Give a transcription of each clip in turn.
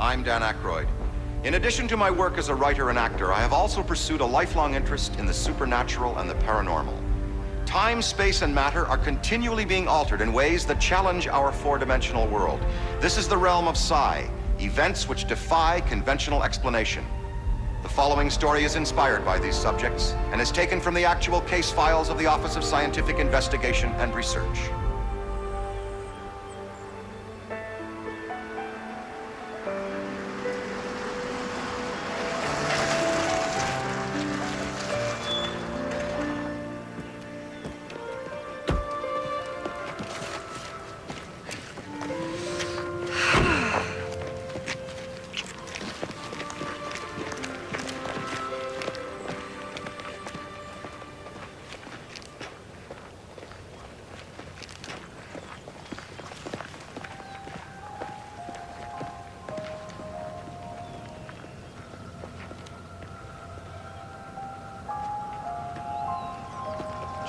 I'm Dan Aykroyd. In addition to my work as a writer and actor, I have also pursued a lifelong interest in the supernatural and the paranormal. Time, space, and matter are continually being altered in ways that challenge our four-dimensional world. This is the realm of Psi, events which defy conventional explanation. The following story is inspired by these subjects and is taken from the actual case files of the Office of Scientific Investigation and Research.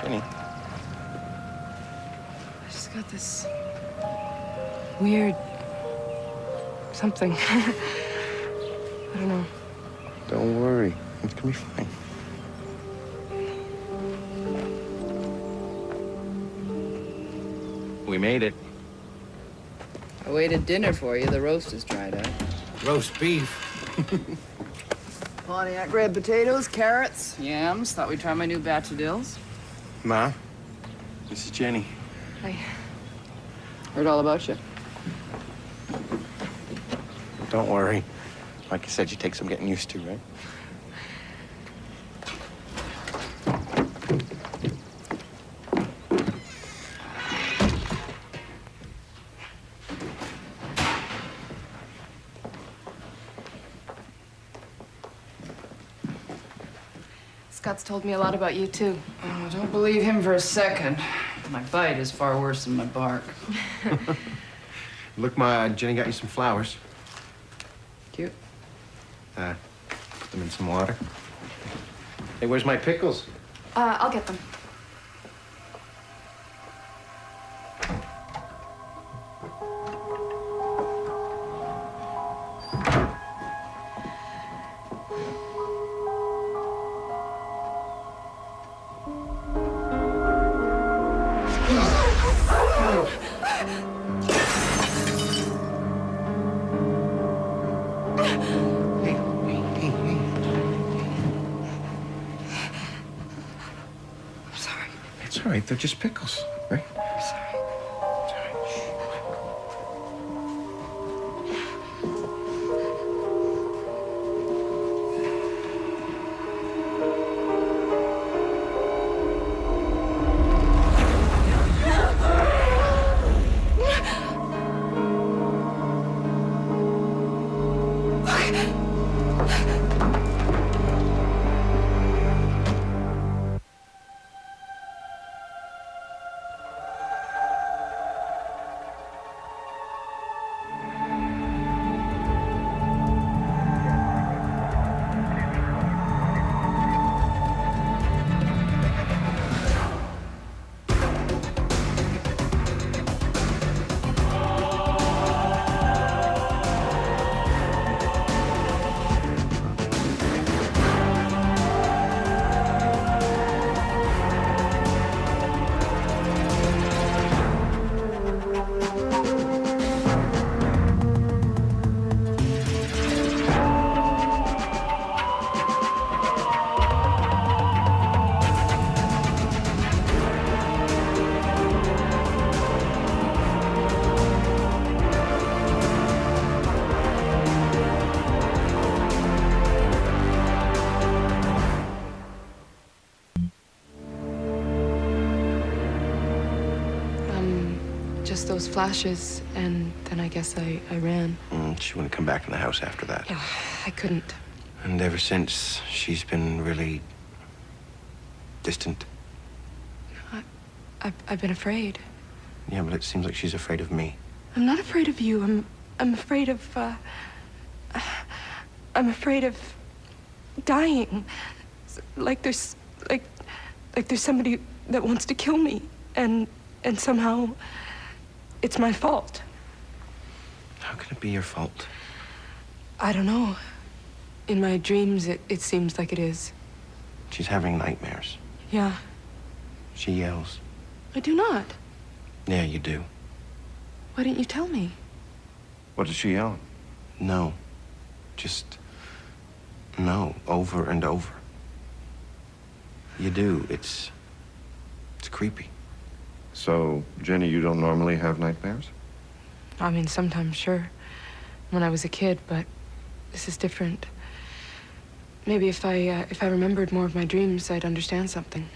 Jenny. I just got this weird something. I don't know. Don't worry. It's gonna be fine. We made it. I waited dinner for you. The roast is dried out. Roast beef. Pontiac red potatoes, carrots, yams. Thought we'd try my new batch of dills. Ma, this is Jenny. I Heard all about you. Don't worry. Like I said, you take some getting used to, right? Scott's told me a lot about you too. Oh, don't believe him for a second. My bite is far worse than my bark. Look, Ma, Jenny got you some flowers. Cute. Put them in some water. Hey, where's my pickles? I'll get them. It's all right. They're just pickles, right? I'm sorry. It's all right. Shh. Just those flashes, and then I guess I ran. She wouldn't come back in the house after that. Yeah, I couldn't. And ever since, she's been really distant. I've been afraid. Yeah, but it seems like she's afraid of me. I'm not afraid of you. I'm afraid of, I'm afraid of dying. Like there's somebody that wants to kill me, and somehow it's my fault. How can it be your fault? I don't know. In my dreams, it seems like it is. She's having nightmares. Yeah. She yells. I do not. Yeah, you do. Why didn't you tell me? What does she yell? No. Just no, over and over. You do. It's creepy. So, Jenny, you don't normally have nightmares? I mean, sometimes, sure. When I was a kid, but this is different. Maybe if I remembered more of my dreams, I'd understand something.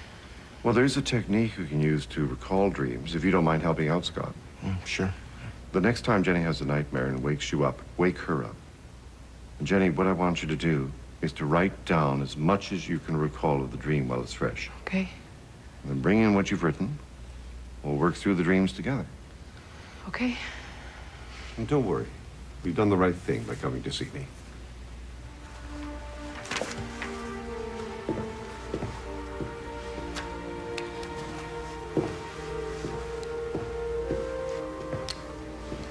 Well, there's a technique you can use to recall dreams, if you don't mind helping out, Scott. Sure. The next time Jenny has a nightmare and wakes you up, wake her up. And Jenny, what I want you to do is to write down as much as you can recall of the dream while it's fresh. Okay. And then bring in what you've written. We'll work through the dreams together. Okay. And don't worry. You've done the right thing by coming to see me.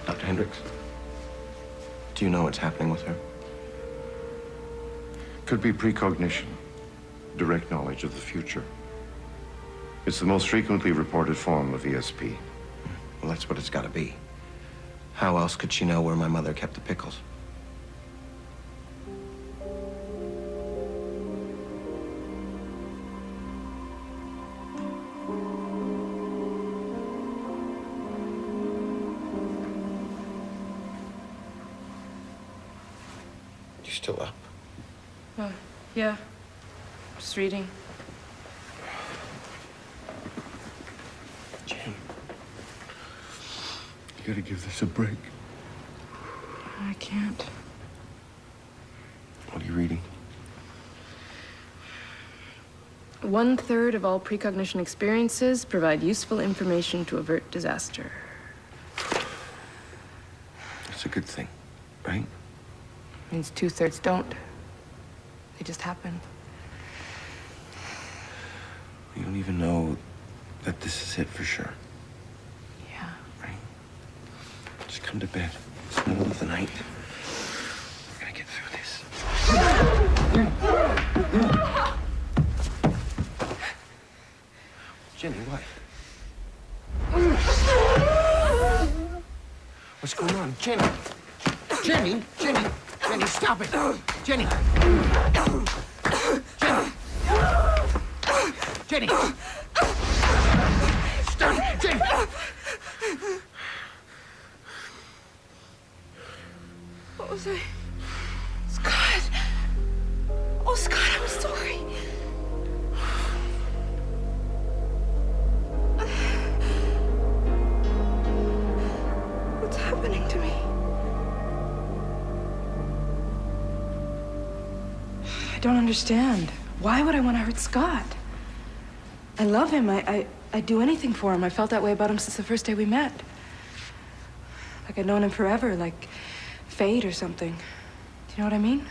Dr. Hendricks, do you know what's happening with her? Could be precognition, direct knowledge of the future. It's the most frequently reported form of ESP. Well, that's what it's got to be. How else could she know where my mother kept the pickles? You still up? Yeah. Just reading. Jim. You gotta give this a break. I can't. What are you reading? 1/3 of all precognition experiences provide useful information to avert disaster. That's a good thing, right? Means 2/3 don't. They just happen. You don't even know that this is it for sure, Yeah. right? Just come to bed. It's the middle of the night. We're gonna get through this. Jenny, what? What's going on? Jenny! Jenny! Jenny! Jenny, stop it! Jenny! Jenny! Jenny! Stop it! Jenny! What was I? Scott! Oh, Scott, I'm sorry. What's happening to me? I don't understand. Why would I want to hurt Scott? I love him. I'd do anything for him. I felt that way about him since the first day we met. Like I'd known him forever, like fate or something. Do you know what I mean?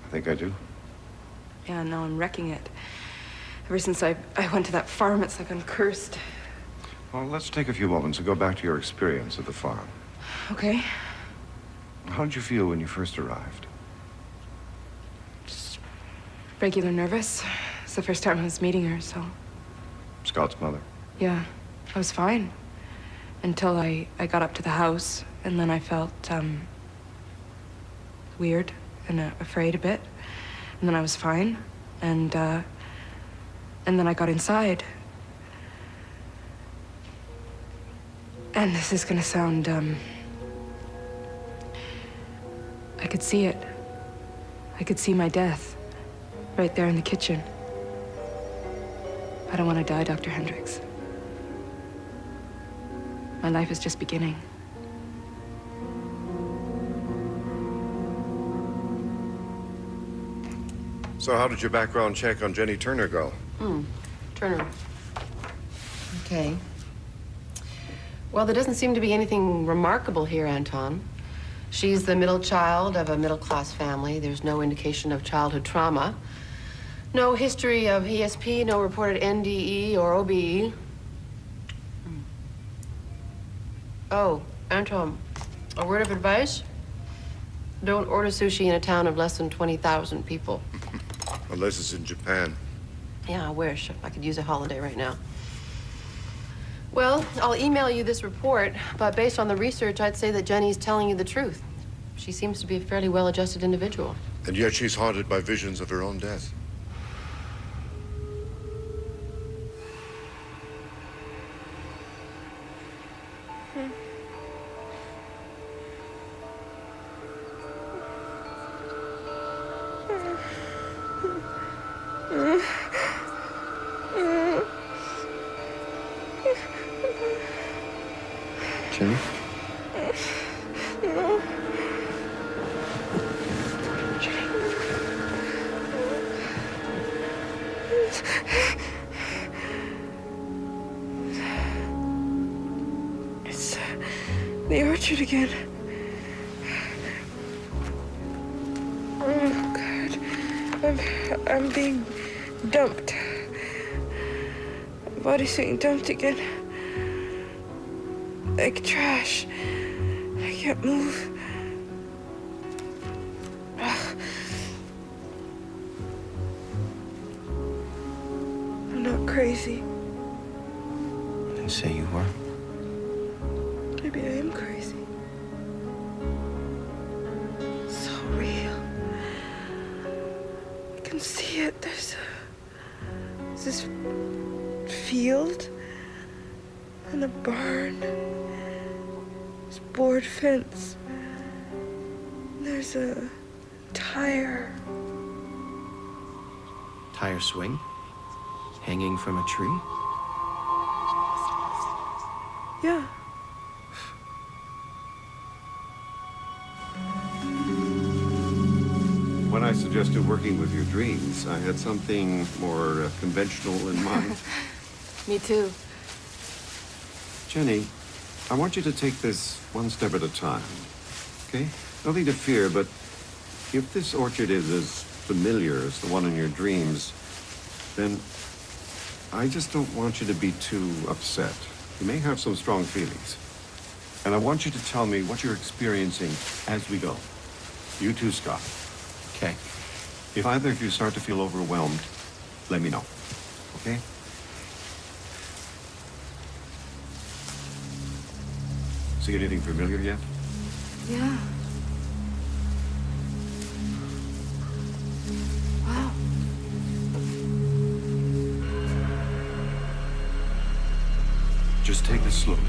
I think I do. Yeah, now I'm wrecking it. Ever since I went to that farm, it's like I'm cursed. Well, let's take a few moments and go back to your experience at the farm. Okay. How did you feel when you first arrived? Just regular nervous. It's the first time I was meeting her, so... Scott's mother. Yeah, I was fine. Until I got up to the house, and then I felt, weird and afraid a bit. And then I was fine, and then I got inside. And this is gonna sound, I could see it. I could see my death right there in the kitchen. I don't want to die, Dr. Hendricks. My life is just beginning. So how did your background check on Jenny Turner go? Turner. Okay. Well, there doesn't seem to be anything remarkable here, Anton. She's the middle child of a middle-class family. There's no indication of childhood trauma. No history of ESP, no reported NDE or OBE. Oh, Anton, a word of advice? Don't order sushi in a town of less than 20,000 people. Unless it's in Japan. Yeah, I wish. I could use a holiday right now. Well, I'll email you this report, but based on the research, I'd say that Jenny's telling you the truth. She seems to be a fairly well-adjusted individual. And yet she's haunted by visions of her own death. Jenny? It's the orchard again. Oh, God. I'm being dumped. My body's being dumped again. Like trash. I can't move. I'm not crazy. Didn't say you were. Maybe I am crazy. So real. I can see it. There's this field and a barn. This board fence. There's a tire. Tire swing? Hanging from a tree? Yeah. When I suggested working with your dreams, I had something more conventional in mind. Me too. Jenny, I want you to take this one step at a time, okay? Nothing to fear, but if this orchard is as familiar as the one in your dreams, then I just don't want you to be too upset. You may have some strong feelings. And I want you to tell me what you're experiencing as we go. You too, Scott. Okay. If either of you start to feel overwhelmed, let me know, okay? See anything familiar yet? Yeah. Wow. Just take this slowly.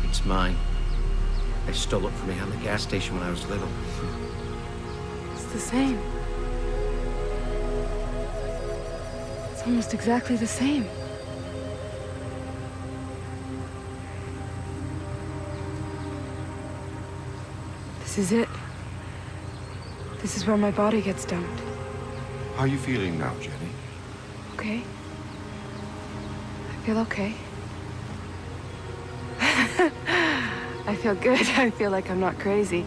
It's mine. I stole it from behind the gas station when I was little. It's the same. It's almost exactly the same. This is it. This is where my body gets dumped. How are you feeling now, Jenny? Okay? I feel okay. I feel good. I feel like I'm not crazy.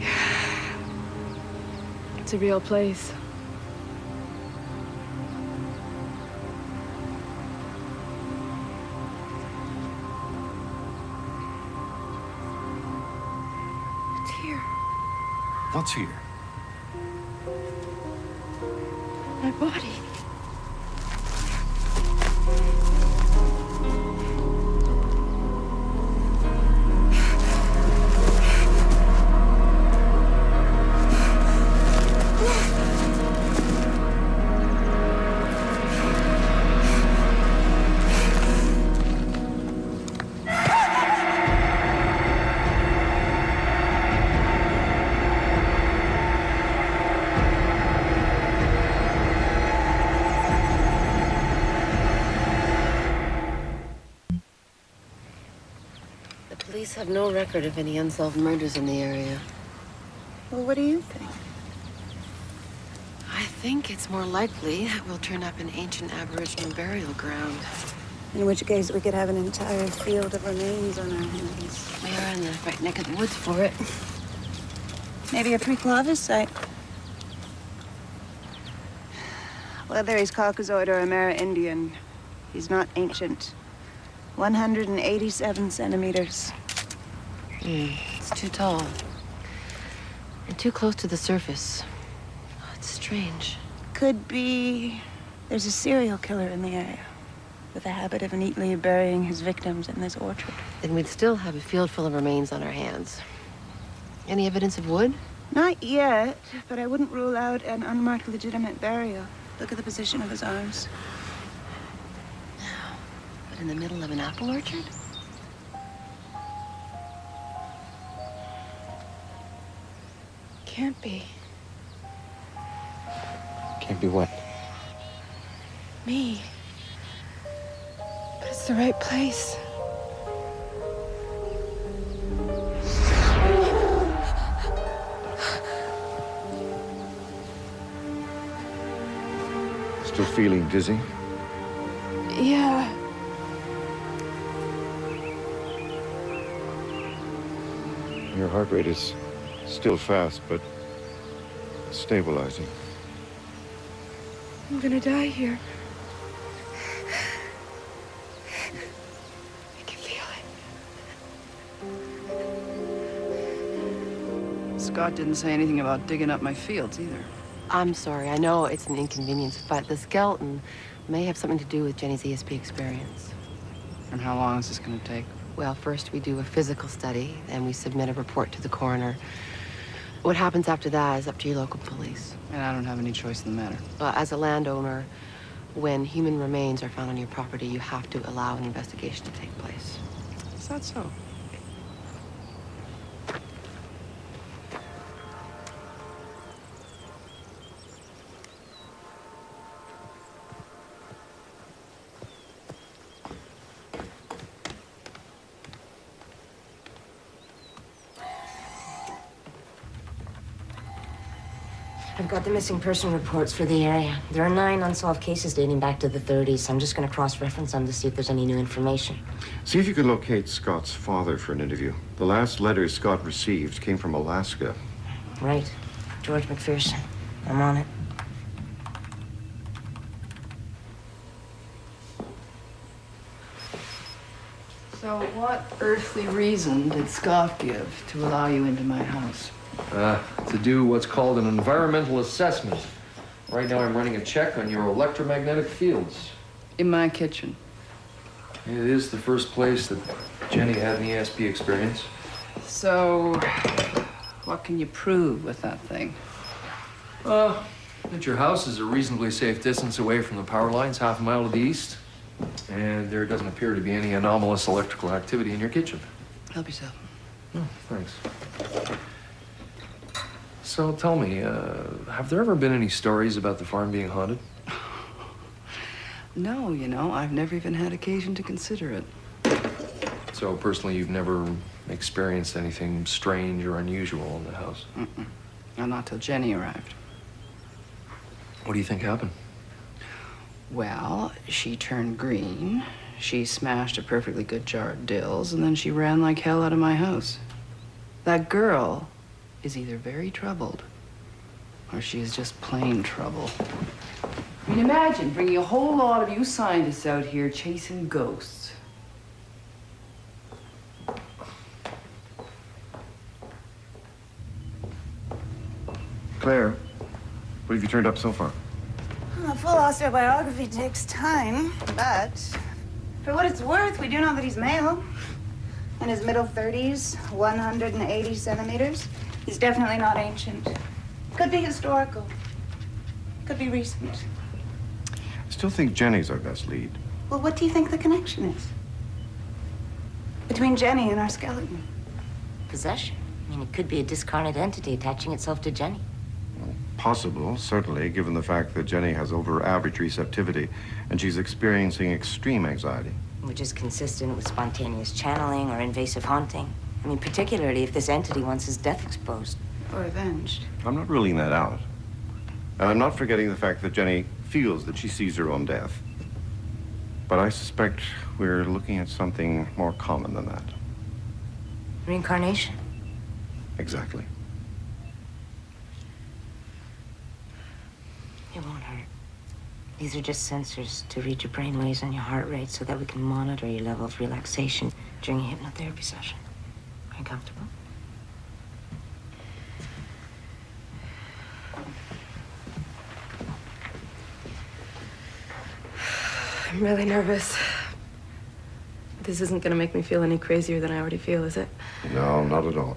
It's a real place. It's here. What's here? My body. Police have no record of any unsolved murders in the area. Well, what do you think? I think it's more likely that we'll turn up an ancient Aboriginal burial ground. In which case, we could have an entire field of remains on our hands. We are in the right neck of the woods for it. Maybe a pre-Clovis site. Whether he's Caucasoid or Amerindian, he's not ancient. 187 centimeters. It's too tall. And too close to the surface. Oh, it's strange. Could be there's a serial killer in the area with a habit of neatly burying his victims in this orchard. Then we'd still have a field full of remains on our hands. Any evidence of wood? Not yet, but I wouldn't rule out an unmarked legitimate burial. Look at the position of his arms. But in the middle of an apple orchard? Can't be. Can't be what? Me. But it's the right place. Still feeling dizzy? Yeah. Your heart rate is still fast, but stabilizing. I'm gonna die here. I can feel it. Scott didn't say anything about digging up my fields either. I'm sorry, I know it's an inconvenience, but the skeleton may have something to do with Jenny's ESP experience. And how long is this gonna take? Well, first we do a physical study, and we submit a report to the coroner. What happens after that is up to your local police. And I don't have any choice in the matter. As a landowner, when human remains are found on your property, you have to allow an investigation to take place. Is that so? I've got the missing person reports for the area. There are 9 unsolved cases dating back to the 30s. I'm just going to cross-reference them to see if there's any new information. See if you can locate Scott's father for an interview. The last letter Scott received came from Alaska. Right. George McPherson. I'm on it. So what earthly reason did Scott give to allow you into my house? To do what's called an environmental assessment. Right now I'm running a check on your electromagnetic fields. In my kitchen. It is the first place that Jenny had an ESP experience. So, what can you prove with that thing? That your house is a reasonably safe distance away from the power lines, half a mile to the east. And there doesn't appear to be any anomalous electrical activity in your kitchen. Help yourself. Oh, thanks. So tell me, have there ever been any stories about the farm being haunted? No, you know, I've never even had occasion to consider it. So personally, you've never experienced anything strange or unusual in the house? Mm-mm. Not till Jenny arrived. What do you think happened? Well, she turned green, she smashed a perfectly good jar of dills, and then she ran like hell out of my house. That girl is either very troubled, or she is just plain trouble. I mean, imagine bringing a whole lot of you scientists out here chasing ghosts. Claire, what have you turned up so far? Well, full osteobiography takes time, but for what it's worth, we do know that he's male. In his middle 30s, 180 centimeters. He's definitely not ancient. Could be historical. Could be recent. I still think Jenny's our best lead. Well, what do you think the connection is? Between Jenny and our skeleton? Possession. I mean, it could be a discarnate entity attaching itself to Jenny. Possible, certainly, given the fact that Jenny has over-average receptivity and she's experiencing extreme anxiety. Which is consistent with spontaneous channeling or invasive haunting. I mean, particularly if this entity wants his death exposed. Or avenged. I'm not ruling that out. And I'm not forgetting the fact that Jenny feels that she sees her own death. But I suspect we're looking at something more common than that. Reincarnation. Exactly. It won't hurt. These are just sensors to read your brain waves and your heart rate so that we can monitor your level of relaxation during a hypnotherapy session. Are you comfortable? I'm really nervous. This isn't gonna make me feel any crazier than I already feel, is it? No, not at all.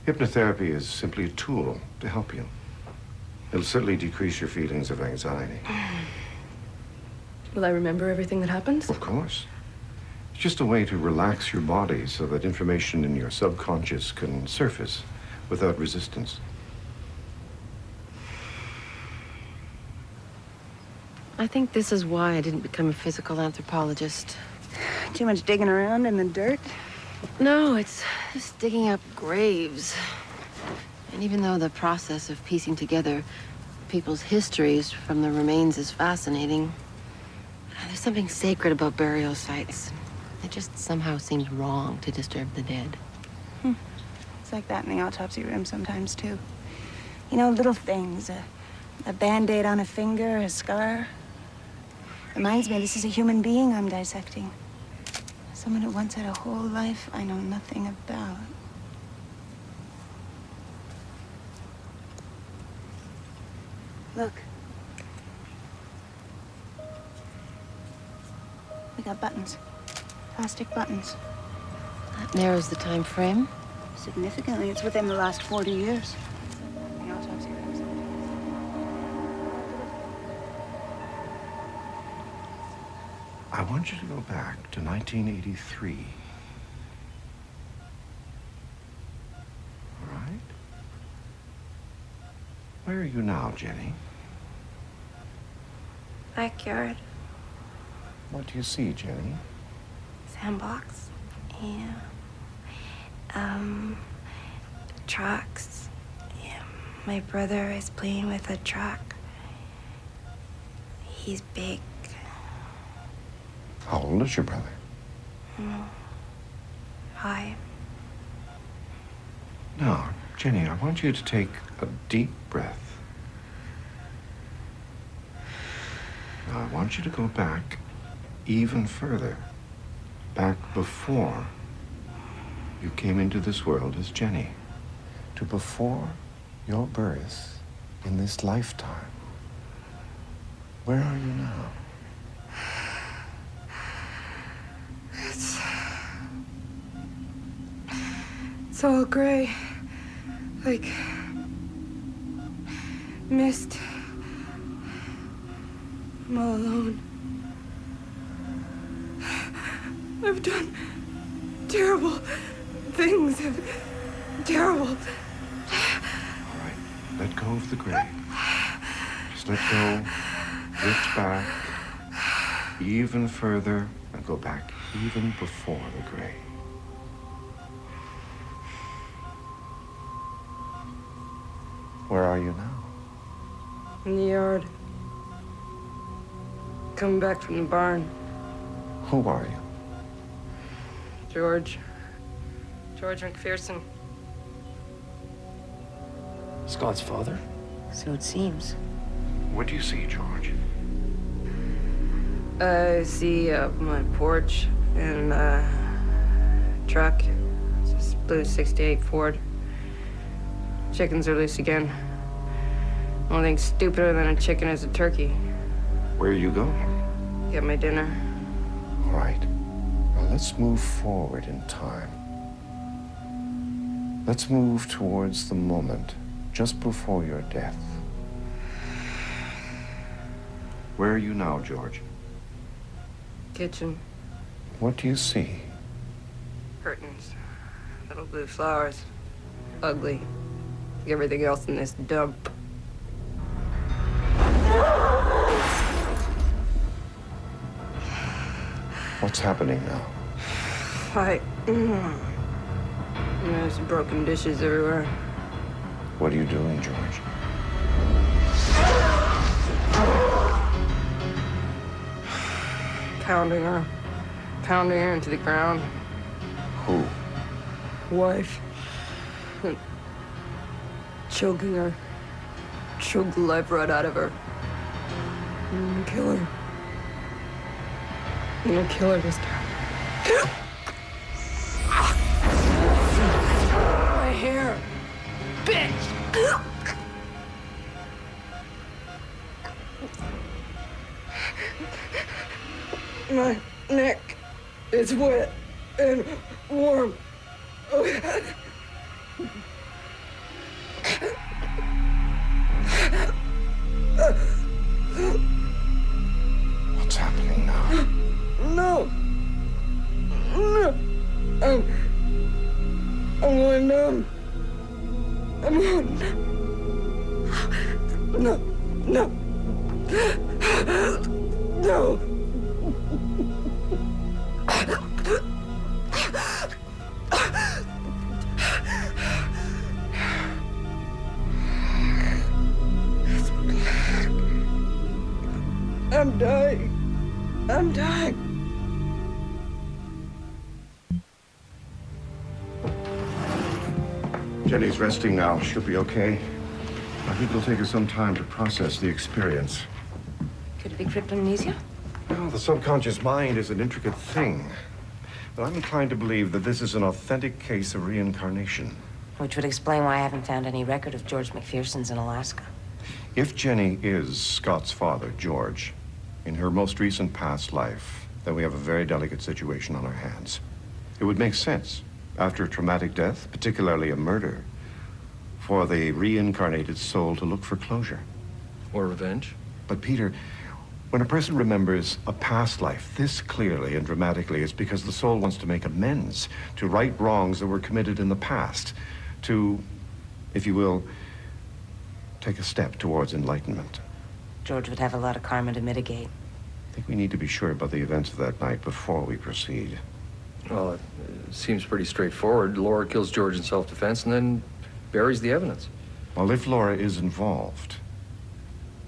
Hypnotherapy is simply a tool to help you. It'll certainly decrease your feelings of anxiety. Will I remember everything that happens? Of course. It's just a way to relax your body so that information in your subconscious can surface without resistance. I think this is why I didn't become a physical anthropologist. Too much digging around in the dirt? No, it's just digging up graves. And even though the process of piecing together people's histories from the remains is fascinating, there's something sacred about burial sites. It just somehow seems wrong to disturb the dead. It's like that in the autopsy room sometimes, too. You know, little things. A Band-Aid on a finger, a scar. Reminds me this is a human being I'm dissecting. Someone who once had a whole life I know nothing about. Look. We got buttons. Plastic buttons. That narrows the time frame. Significantly, it's within the last 40 years. The autopsy room. I want you to go back to 1983. All right? Where are you now, Jenny? Backyard. What do you see, Jenny? Sandbox. Yeah. Trucks. Yeah. My brother is playing with a truck. He's big. How old is your brother? 5. Now, Jenny, I want you to take a deep breath. Now, I want you to go back even further. Back before you came into this world as Jenny. To before your birth in this lifetime. Where are you now? It's all gray. Like mist. I'm all alone. I've done terrible things. Terrible. All right, let go of the gray. Just let go, drift back even further, and go back even before the gray. Where are you now? In the yard. Coming back from the barn. Who are you? George McPherson. Scott's father? So it seems. What do you see, George? I see my porch and a truck. It's this blue '68 Ford. Chickens are loose again. Only thing stupider than a chicken is a turkey. Where are you going? Get my dinner. All right. Now let's move forward in time. Let's move towards the moment just before your death. Where are you now, George? Kitchen. What do you see? Curtains. Little blue flowers. Ugly. Like everything else in this dump. What's happening now? Fight. There's broken dishes everywhere. What are you doing, George? Pounding her. Pounding her into the ground. Who? Wife. Choking her. choke the life right out of her. I'm gonna kill her. I'm gonna kill her this time. My hair. Bitch! My neck is wet and warm. What's happening now? No. I'm going numb. I'm going numb. No. No. I'm dying. I'm dying. Jenny's resting now. She'll be okay. I think it'll take her some time to process the experience. Could it be cryptomnesia? Well, the subconscious mind is an intricate thing. But I'm inclined to believe that this is an authentic case of reincarnation. Which would explain why I haven't found any record of George McPherson's in Alaska. If Jenny is Scott's father, George, in her most recent past life, then we have a very delicate situation on our hands. It would make sense, after a traumatic death, particularly a murder, for the reincarnated soul to look for closure. Or revenge. But Peter, when a person remembers a past life this clearly and dramatically, it's because the soul wants to make amends, to right wrongs that were committed in the past, to, if you will, take a step towards enlightenment. George would have a lot of karma to mitigate. I think we need to be sure about the events of that night before we proceed. Well, it seems pretty straightforward. Laura kills George in self-defense and then buries the evidence. Well, if Laura is involved,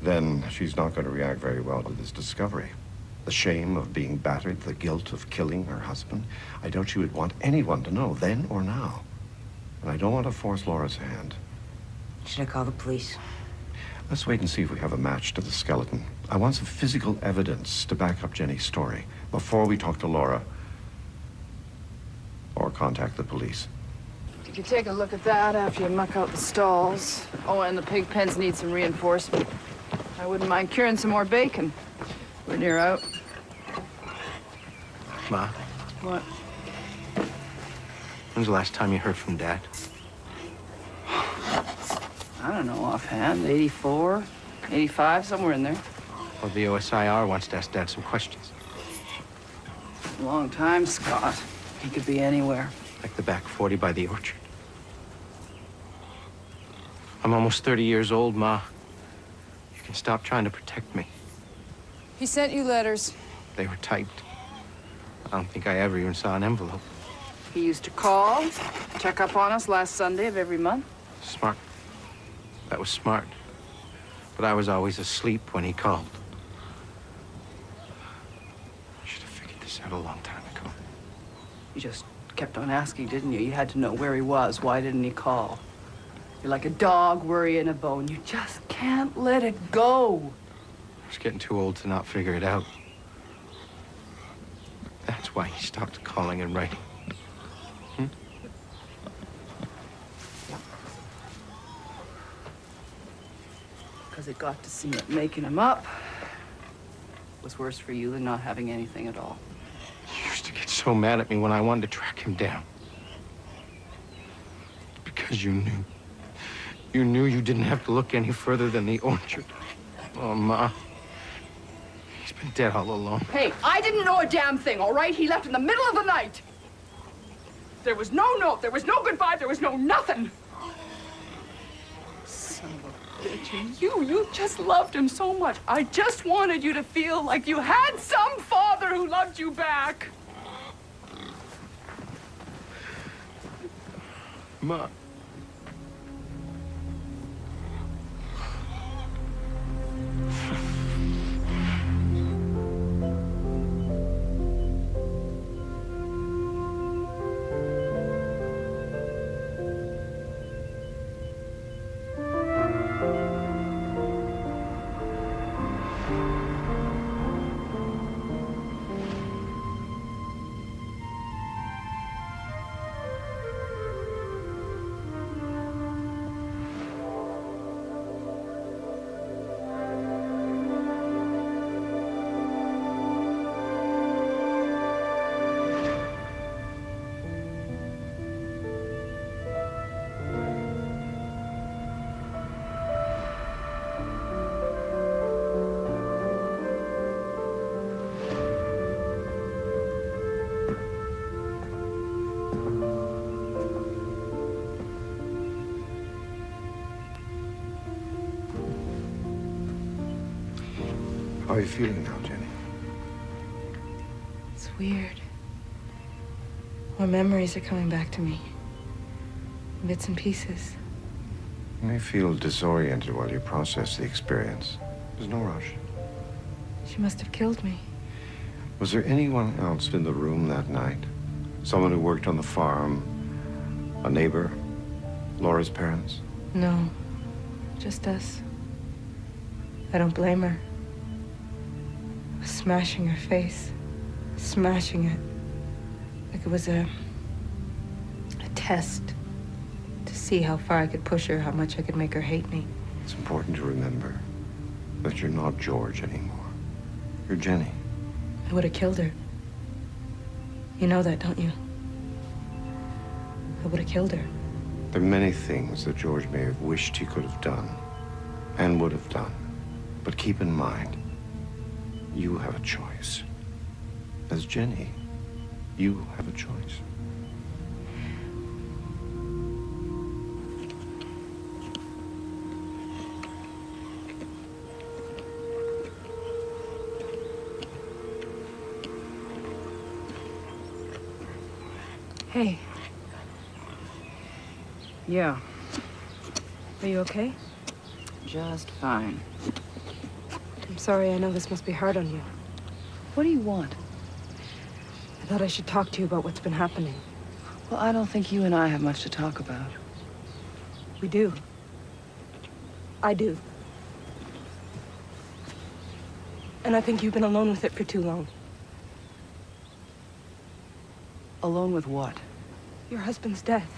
then she's not going to react very well to this discovery. The shame of being battered, the guilt of killing her husband. I doubt she would want anyone to know, then or now. And I don't want to force Laura's hand. Should I call the police? Let's wait and see if we have a match to the skeleton. I want some physical evidence to back up Jenny's story before we talk to Laura or contact the police. You can take a look at that after you muck out the stalls. Oh, and the pig pens need some reinforcement. I wouldn't mind curing some more bacon. We're near out. Ma, What? when's the last time you heard from Dad? I don't know offhand. 84, 85, somewhere in there. Well, the OSIR wants to ask Dad some questions. Long time, Scott. He could be anywhere. Like the back 40 by the orchard. I'm almost 30 years old, Ma. You can stop trying to protect me. He sent you letters. They were typed. I don't think I ever even saw an envelope. He used to call, check up on us last Sunday of every month. Smart. That was smart. But I was always asleep when he called. I should have figured this out a long time ago. You just kept on asking, didn't you? You had to know where he was. Why didn't he call? You're like a dog worrying a bone. You just can't let it go. I was getting too old to not figure it out. That's why he stopped calling and writing. Because it got to seem that making him up was worse for you than not having anything at all. You used to get so mad at me when I wanted to track him down. Because you knew. You knew you didn't have to look any further than the orchard. Oh, Ma. He's been dead all along. Hey, I didn't know a damn thing, all right? He left in the middle of the night. There was no note, there was no goodbye, there was no nothing. Son of a bitch, and you just loved him so much. I just wanted you to feel like you had some father who loved you back. Ma. How are you feeling now, Jenny? It's weird. More memories are coming back to me. Bits and pieces. You may feel disoriented while you process the experience. There's no rush. She must have killed me. Was there anyone else in the room that night? Someone who worked on the farm? A neighbor? Laura's parents? No, just us. I don't blame her. Smashing her face. Smashing it. Like it was a test to see how far I could push her, how much I could make her hate me. It's important to remember that you're not George anymore. You're Jenny. I would have killed her. You know that, don't you? I would have killed her. There are many things that George may have wished he could have done and would have done. But keep in mind, you have a choice. As Jenny, you have a choice. Hey. Yeah, Are you okay? just fine. I'm sorry, I know this must be hard on you. What do you want? I thought I should talk to you about what's been happening. Well, I don't think you and I have much to talk about. We do. I do. And I think you've been alone with it for too long. Alone with what? Your husband's death.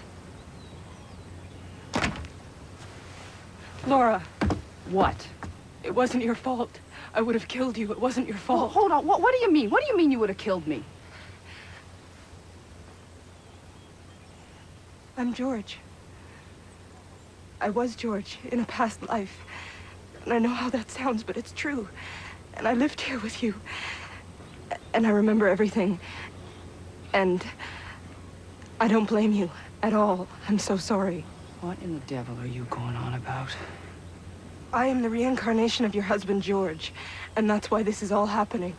Laura. What? It wasn't your fault. I would have killed you. It wasn't your Well, fault. hold on. What do you mean? What do you mean you would have killed me? I'm George. I was George in a past life. And I know how that sounds, but it's true. And I lived here with you. And I remember everything. And I don't blame you at all. I'm so sorry. What in the devil are you going on about? I am the reincarnation of your husband, George. And that's why this is all happening.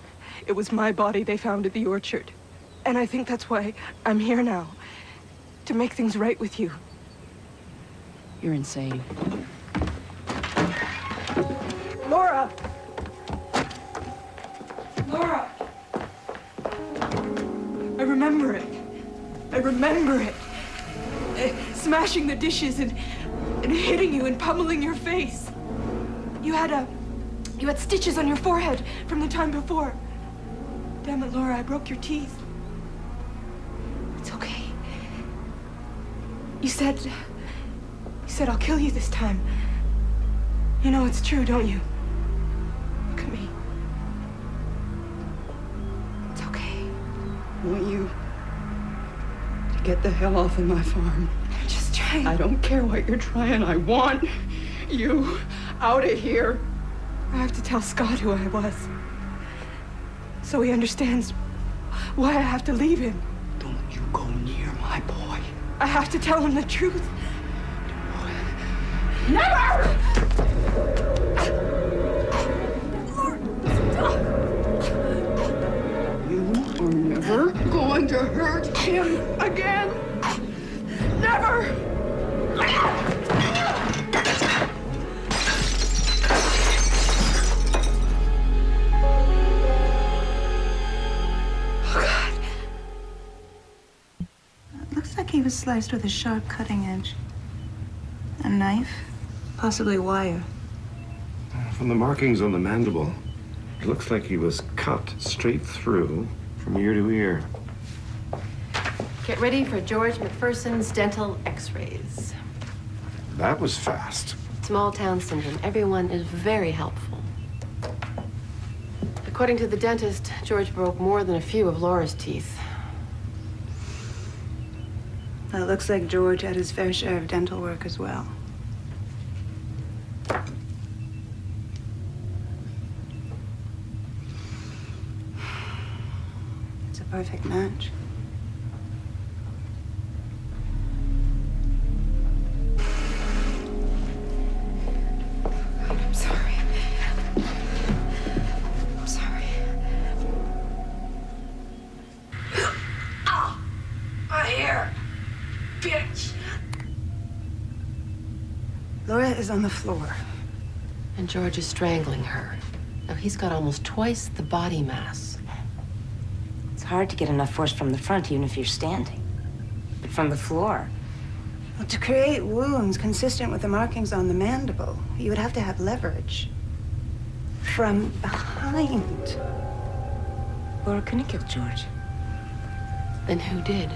It was my body they found at the orchard. And I think that's why I'm here now. To make things right with you. You're insane. Laura! Laura! I remember it. I remember it. Smashing the dishes and hitting you and pummeling your face. You had stitches on your forehead from the time before. Damn it, Laura, I broke your teeth. It's okay. You said I'll kill you this time. You know it's true, don't you? Look at me. It's okay. I want you to get the hell off of my farm. I'm just trying. I don't care what you're trying. I want you out of here. I have to tell Scott who I was. So he understands why I have to leave him. Don't you go near my boy. I have to tell him the truth. Never! You are never going to hurt him again. Never! Looks like he was sliced with a sharp cutting edge. A knife, possibly wire. From the markings on the mandible, it looks like he was cut straight through from ear to ear. Get ready for George McPherson's dental x-rays. That was fast. Small town syndrome. Everyone is very helpful. According to the dentist, George broke more than a few of Laura's teeth. Well, it looks like George had his fair share of dental work as well. It's a perfect match. I'm sorry. Laura is on the floor. And George is strangling her. Now, he's got almost twice the body mass. It's hard to get enough force from the front, even if you're standing. But from the floor. Well, to create wounds consistent with the markings on the mandible, you would have to have leverage. From behind. Laura couldn't kill George. Then who did?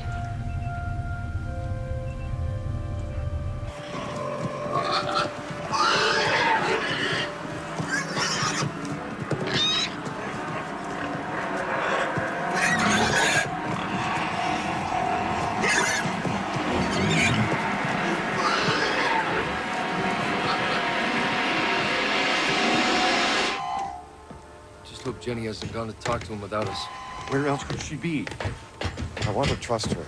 Hope Jenny hasn't gone to talk to him without us. Where else could she be? I want to trust her.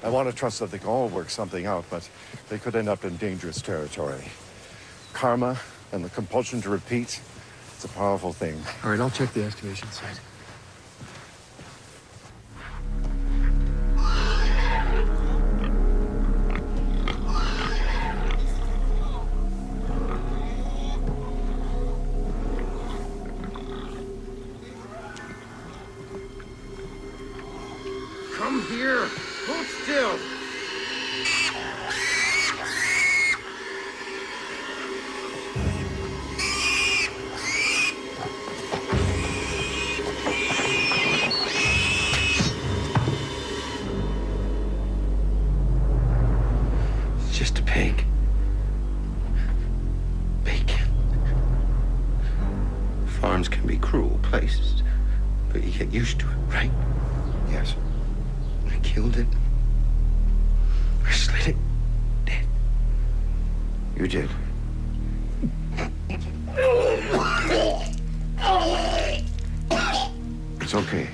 I want to trust that they can all work something out, but they could end up in dangerous territory. Karma and the compulsion to repeat, it's a powerful thing. All right, I'll check the excavation site. Come here. Hold still. It's just a pig. Bacon. Farms can be cruel places, but you get used to it, right? Yes. I killed it. I slit it dead. You did. It's okay.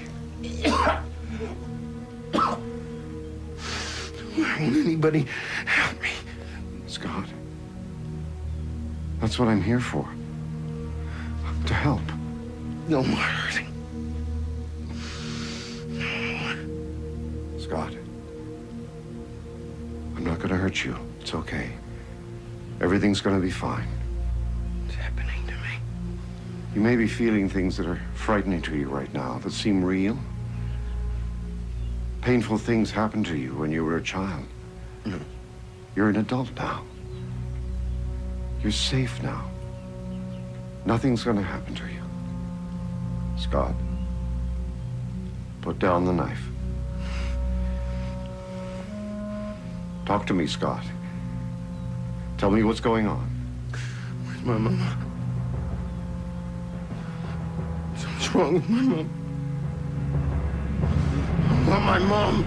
Why won't anybody help me? Scott. That's what I'm here for. To help. No more hurting. Scott. I'm not gonna hurt you. It's okay. Everything's gonna be fine. What's happening to me? You may be feeling things that are frightening to you right now, that seem real. Painful things happened to you when you were a child. No. You're an adult now. You're safe now. Nothing's gonna happen to you. Scott, put down the knife. Talk to me, Scott. Tell me what's going on. Where's my mama? Something's wrong with my mom. I want my mom.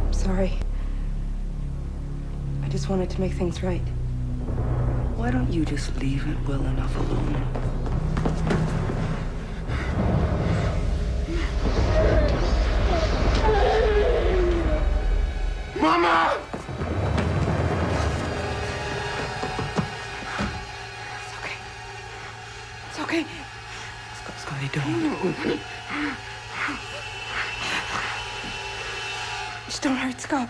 I'm sorry. I just wanted to make things right. Why don't you just leave it well enough alone? Mama! It's okay. It's okay. Scotty, don't. Just don't hurt Scott.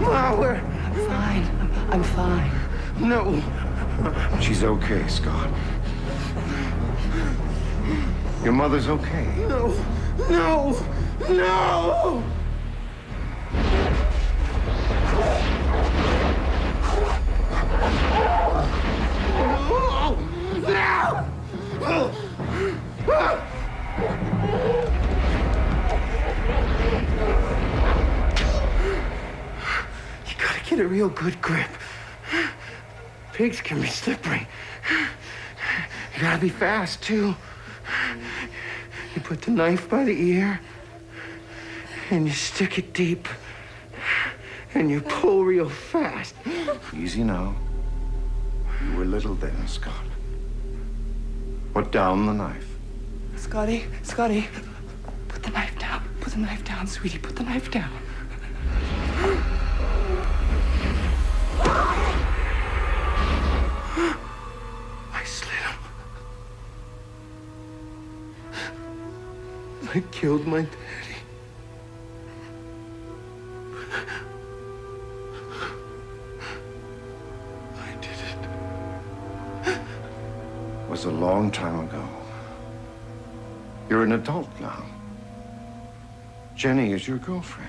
Ma, where? I'm fine. I'm fine. No. She's okay, Scott. Your mother's okay. No. No. No! You gotta get a real good grip. Pigs can be slippery. You gotta be fast, too. You put the knife by the ear, and you stick it deep, and you pull real fast. Easy now. You were little then, Scott. Put down the knife. Scotty, put the knife down. Put the knife down, sweetie. Put the knife down. I slit him. I killed my daddy. I did it. It was a long time ago. You're an adult now. Jenny is your girlfriend.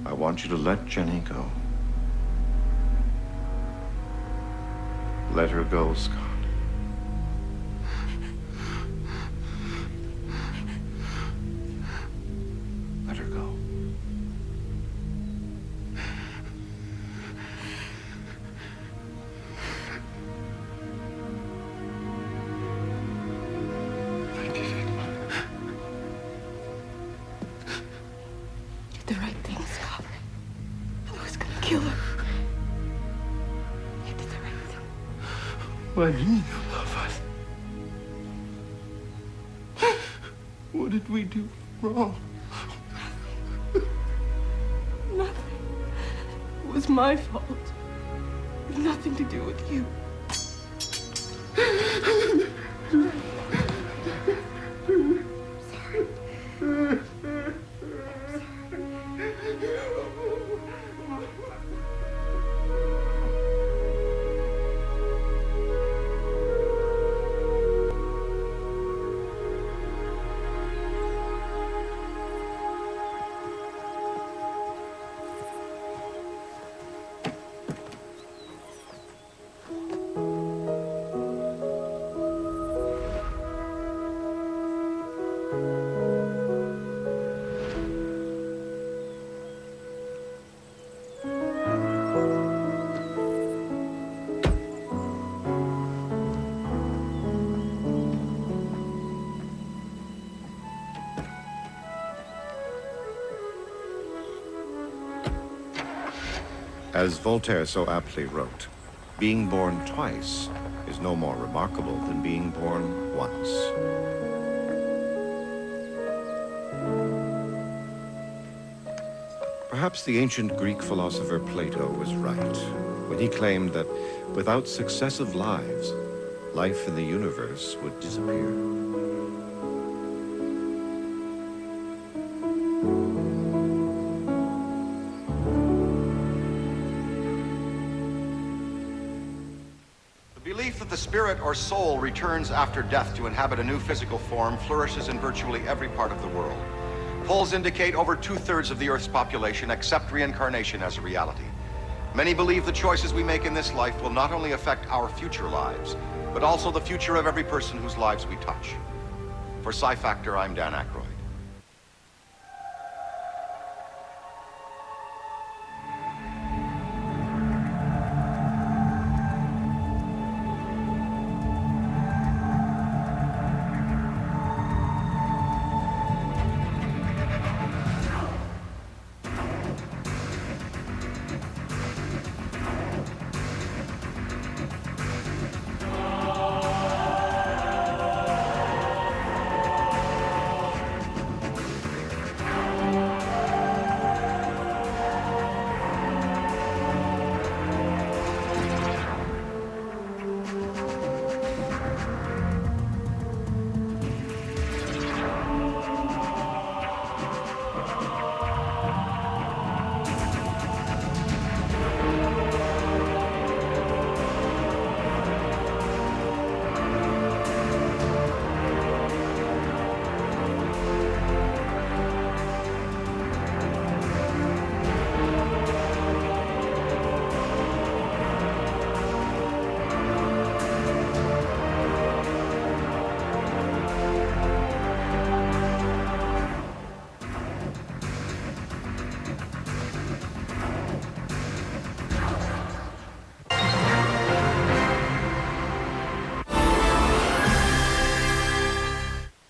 I want you to let Jenny go. Let her go, Scott. Let her go. I did it. Did the right thing, Scott. I was gonna kill her. You did the right thing. Why didn't you love us? What did we do wrong? Nothing. It was my fault. It had nothing to do with you. As Voltaire so aptly wrote, being born twice is no more remarkable than being born once. Perhaps the ancient Greek philosopher Plato was right when he claimed that without successive lives, life in the universe would disappear. The belief that the spirit or soul returns after death to inhabit a new physical form flourishes in virtually every part of the world. Polls indicate over 2/3 of the Earth's population accept reincarnation as a reality. Many believe the choices we make in this life will not only affect our future lives, but also the future of every person whose lives we touch. For Psi Factor, I'm Dan Aykroyd.